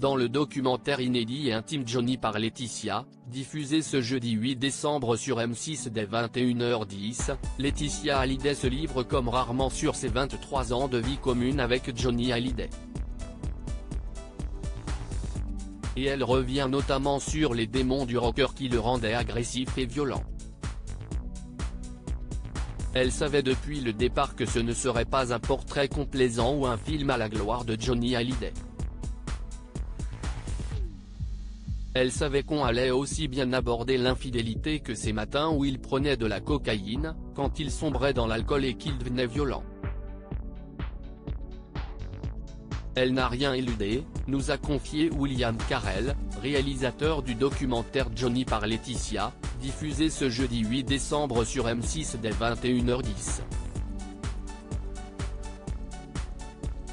Dans le documentaire inédit et intime Johnny par Laetitia, diffusé ce jeudi 8 décembre sur M6 dès 21h10, Laetitia Hallyday se livre comme rarement sur ses 23 ans de vie commune avec Johnny Hallyday. Et elle revient notamment sur les démons du rocker qui le rendaient agressif et violent. Elle savait depuis le départ que ce ne serait pas un portrait complaisant ou un film à la gloire de Johnny Hallyday. Elle savait qu'on allait aussi bien aborder l'infidélité que ces matins où il prenait de la cocaïne, quand il sombrait dans l'alcool et qu'il devenait violent. Elle n'a rien éludé, nous a confié William Carell, réalisateur du documentaire Johnny par Laetitia, diffusé ce jeudi 8 décembre sur M6 dès 21h10.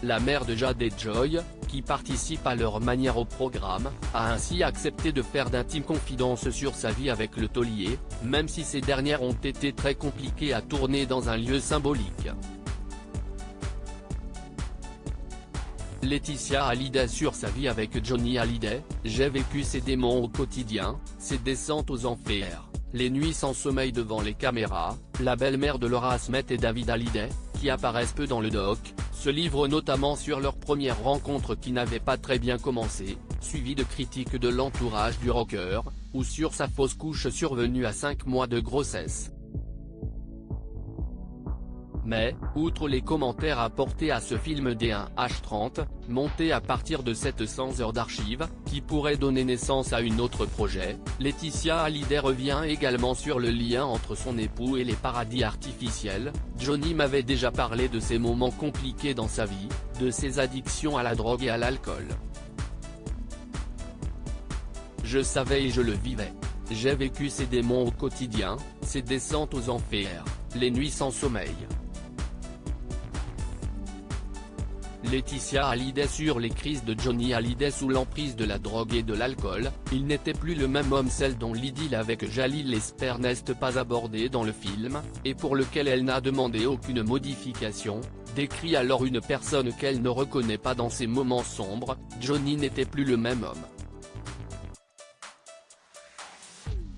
La mère de Jade et Joy, qui participent à leur manière au programme, a ainsi accepté de faire d'intimes confidences sur sa vie avec le taulier, même si ces dernières ont été très compliquées à tourner dans un lieu symbolique. Laetitia Hallyday sur sa vie avec Johnny Hallyday: j'ai vécu ces démons au quotidien, ces descentes aux enfers, les nuits sans sommeil devant les caméras. La belle-mère de Laura Smith et David Hallyday, qui apparaissent peu dans le doc, se livre notamment sur leur première rencontre qui n'avait pas très bien commencé, suivie de critiques de l'entourage du rocker, ou sur sa fausse couche survenue à 5 mois de grossesse. Mais, outre les commentaires apportés à ce film D1H30, monté à partir de 700 heures d'archives, qui pourrait donner naissance à un autre projet, Laetitia Hallyday revient également sur le lien entre son époux et les paradis artificiels. Johnny m'avait déjà parlé de ces moments compliqués dans sa vie, de ses addictions à la drogue et à l'alcool. Je savais et je le vivais. J'ai vécu ces démons au quotidien, ces descentes aux enfers, les nuits sans sommeil. Laetitia Hallyday sur les crises de Johnny Hallyday sous l'emprise de la drogue et de l'alcool: il n'était plus le même homme, celle dont l'idylle avec Jalil Esper n'est pas abordée dans le film, et pour lequel elle n'a demandé aucune modification, décrit alors une personne qu'elle ne reconnaît pas dans ces moments sombres. Johnny n'était plus le même homme.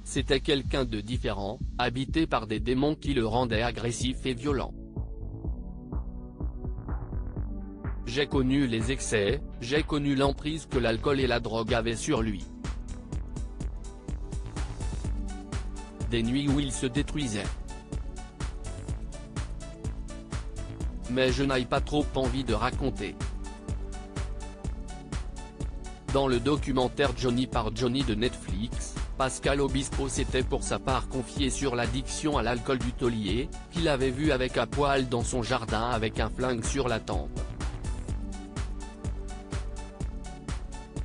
C'était quelqu'un de différent, habité par des démons qui le rendaient agressif et violent. J'ai connu les excès, j'ai connu l'emprise que l'alcool et la drogue avaient sur lui. Des nuits où il se détruisait. Mais je n'ai pas trop envie de raconter. Dans le documentaire Johnny par Johnny de Netflix, Pascal Obispo s'était pour sa part confié sur l'addiction à l'alcool du taulier, qu'il avait vu avec à poil dans son jardin avec un flingue sur la tempe.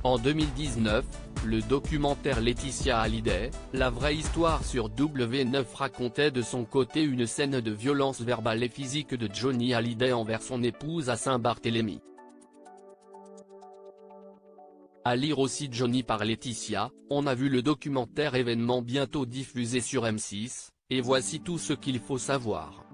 En 2019, le documentaire Laetitia Hallyday, la vraie histoire sur W9 racontait de son côté une scène de violence verbale et physique de Johnny Hallyday envers son épouse à Saint-Barthélemy. À lire aussi Johnny par Laetitia. On a vu le documentaire événement bientôt diffusé sur M6, et voici tout ce qu'il faut savoir.